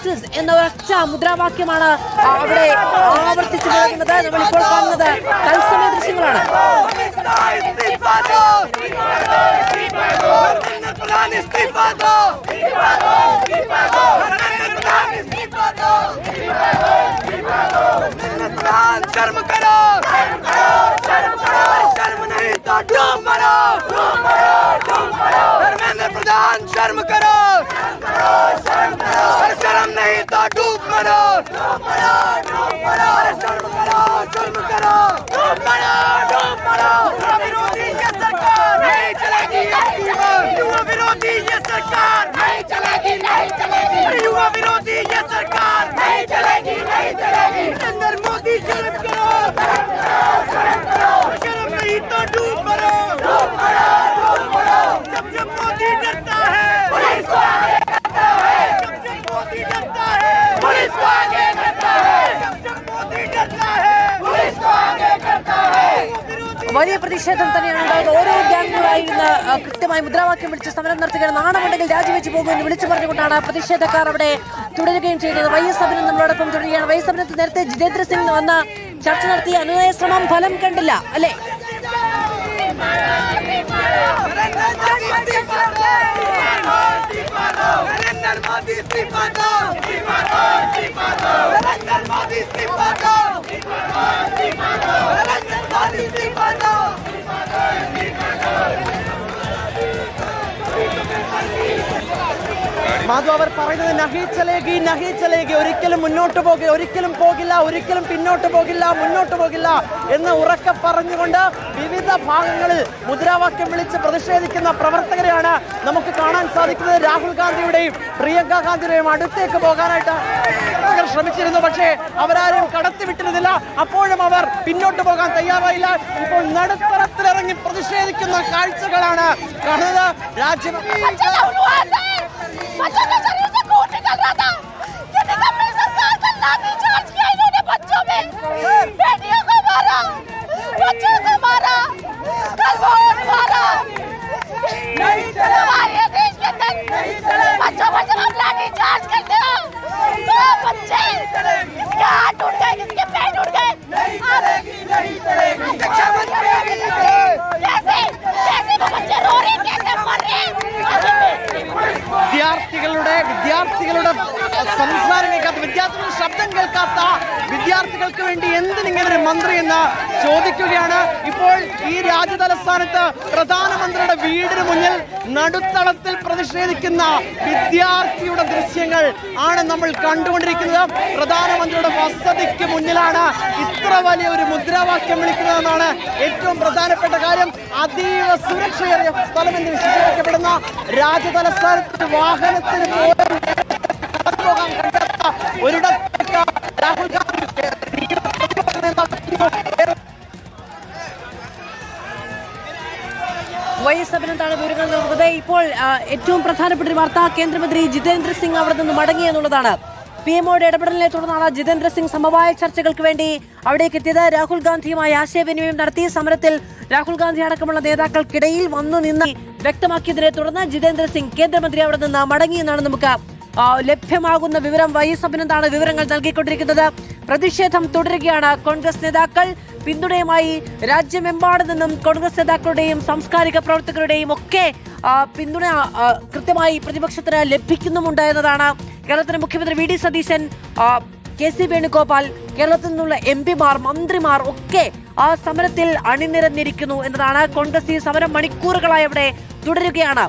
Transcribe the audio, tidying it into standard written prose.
Justice എന്ന ഒരൊറ്റ മുദ്രാവാക്യമാണ് അവിടെ ആവർത്തിച്ചു പോകുന്നത്. നമ്മളിപ്പോൾ കാണുന്നത് തത്സമയ ദൃശ്യങ്ങളാണ്. शर्म करो, शर्म नहीं तो डूब मरो, धर्मेंद्र प्रधान शर्म करो, शर्म नहीं तो डूब मरो, शर्म करो, विरोधी ये सरकार नहीं चलेगी, युवा विरोधी ये सरकार नहीं चलेगी, युवा विरोधी ये सरकार नहीं चलेगी, नरेंद्र मोदी शर्म करो, शर्म नहीं तो डूब मरो, जब मोदी डरता है पुलिस को आगे करता है, जब मोदी डरता है पुलिस को आगे करता है, जब मोदी डरता है पुलिस को आगे करता है. വലിയ പ്രതിഷേധം തന്നെയാണ് ഉണ്ടായത്. ഓരോ ഗ്യാങ്ങുകളായി ഇന്ന് കൃത്യമായി മുദ്രാവാക്യം വിളിച്ച് സമരം നടത്തുകയാണ്. നാണമുണ്ടെങ്കിൽ രാജിവെച്ച് പോകുമെന്ന് വിളിച്ചു പറഞ്ഞുകൊണ്ടാണ് പ്രതിഷേധക്കാർ അവിടെ തുടരുകയും ചെയ്യുന്നത്. YS അഭിനന്ദൻ നമ്മളോടൊപ്പം തുടരുകയാണ്. YS അഭിനന്ദൻ നേരത്തെ ജിതേന്ദ്ര സിംഗ് വന്ന ചർച്ച നടത്തിയ അനുനയ ശ്രമം ഫലം കണ്ടില്ല അല്ലേ? മാധു, അവർ പറയുന്നത് നഹി ചലേഗി, ഒരിക്കലും മുന്നോട്ട് പോകില്ല, ഒരിക്കലും പോകില്ല, ഒരിക്കലും പിന്നോട്ട് പോകില്ല, മുന്നോട്ട് പോകില്ല എന്ന് ഉറക്കെ പറഞ്ഞുകൊണ്ട് വിവിധ ഭാഗങ്ങളിൽ മുദ്രാവാക്യം വിളിച്ച് പ്രതിഷേധിക്കുന്ന പ്രവർത്തകരെയാണ് നമുക്ക് കാണാൻ സാധിക്കുന്നത്. രാഹുൽ ഗാന്ധിയുടെയും പ്രിയങ്ക ഗാന്ധിയുടെയും അടുത്തേക്ക് പോകാനായിട്ട് ശ്രമിച്ചിരുന്നു. പക്ഷേ അവരാരും കടത്തിവിട്ടിരുന്നില്ല. അപ്പോഴും അവർ പിന്നോട്ട് പോകാൻ തയ്യാറായില്ല. ഇപ്പോൾ നടുത്തളത്തിലിറങ്ങി പ്രതിഷേധിക്കുന്ന കാഴ്ചകളാണ് കാണുന്നത്. രാജ്യം बच्चों के शरीर से खून निकल रहा था। ये निकम्मी सरकार का लाठीचार्ज किया इन्होंने बच्चों में, बेटियों को मारा, बच्चों को मारा, कल वोट मारा। हमारे देश के अंदर बच्चों पर जब आप लाठीचार्ज करते हो तो बच्चे किसके हाथ टूट गए, किसके पैर टूट गए, कैसे वो बच्चे रो रहे, कैसे मर रहे हैं. വിദ്യാർത്ഥികളുടെ സംസാരം കേൾക്കാത്ത, വിദ്യാർത്ഥികളുടെ ശബ്ദം കേൾക്കാത്ത വിദ്യാർത്ഥികൾക്ക് വേണ്ടി എന്തിനിങ്ങനെ മന്ത്രി എന്ന് ചോദിക്കുകയാണ്. ഇപ്പോൾ ഈ രാജ്യതലസ്ഥാനത്ത് പ്രധാനമന്ത്രിയുടെ വീടിന് മുന്നിൽ നടുത്തളത്തിൽ പ്രതിഷേധിക്കുന്ന വിദ്യാർത്ഥിയുടെ ദൃശ്യങ്ങൾ ആണ് നമ്മൾ കണ്ടുകൊണ്ടിരിക്കുന്നത്. പ്രധാനമന്ത്രിയുടെ വസതിക്ക് മുന്നിലാണ് ഇത്ര വലിയ ഒരു മുദ്രാവാക്യം വിളിക്കുന്നതെന്നാണ് ഏറ്റവും പ്രധാനപ്പെട്ട കാര്യം. അതീവ സുരക്ഷയേറിയ സ്ഥലമെന്ന് വിശേഷിപ്പിക്കപ്പെടുന്ന രാജ്യതലസ്ഥാനത്ത് വാഹനത്തിന് പോകാൻ കഴിയാത്ത ഒരിടത്തേക്ക് രാഹുൽ ഗാന്ധി YS അഭിനന്ദനാണ് വിവരങ്ങൾ നൽകുന്നത്. ഇപ്പോൾ ഏറ്റവും പ്രധാനപ്പെട്ട ഒരു വാർത്ത, കേന്ദ്രമന്ത്രി ജിതേന്ദ്ര സിംഗ് അവിടെ നിന്ന് മടങ്ങി എന്നുള്ളതാണ്. PMOയുടെ ഇടപെടലിനെ തുടർന്നാണ് ജിതേന്ദ്ര സിംഗ് സമവായ ചർച്ചകൾക്ക് വേണ്ടി അവിടേക്ക് എത്തിയത്. രാഹുൽ ഗാന്ധിയുമായി ആശയവിനിമയം നടത്തി സമരത്തിൽ രാഹുൽ ഗാന്ധി അടക്കമുള്ള നേതാക്കൾക്കിടയിൽ വന്നു നിന്ന് വ്യക്തമാക്കിയതിനെ തുടർന്ന് ജിതേന്ദ്ര സിംഗ് കേന്ദ്രമന്ത്രി അവിടെ നിന്ന് മടങ്ങിയെന്നാണ് നമുക്ക് ലഭ്യമാകുന്ന വിവരം. YS അഭിനന്ദനാണ് വിവരങ്ങൾ നൽകിക്കൊണ്ടിരിക്കുന്നത്. പ്രതിഷേധം തുടരുകയാണ്. കോൺഗ്രസ് നേതാക്കൾ പിന്തുണയുമായി രാജ്യമെമ്പാടും നിന്നും കോൺഗ്രസ് നേതാക്കളുടെയും സാംസ്കാരിക പ്രവർത്തകരുടെയും ഒക്കെ പിന്തുണ കൃത്യമായി പ്രതിപക്ഷത്തിന് ലഭിക്കുന്നുമുണ്ട് എന്നതാണ്. കേരളത്തിലെ മുഖ്യമന്ത്രി VD സതീശൻ, KC വേണുഗോപാൽ, കേരളത്തിൽ നിന്നുള്ള MP മാർ, മന്ത്രിമാർ ഒക്കെ ആ സമരത്തിൽ അണിനിരന്നിരിക്കുന്നു എന്നതാണ്. കോൺഗ്രസ് ഈ സമരം മണിക്കൂറുകളായി അവിടെ തുടരുകയാണ്.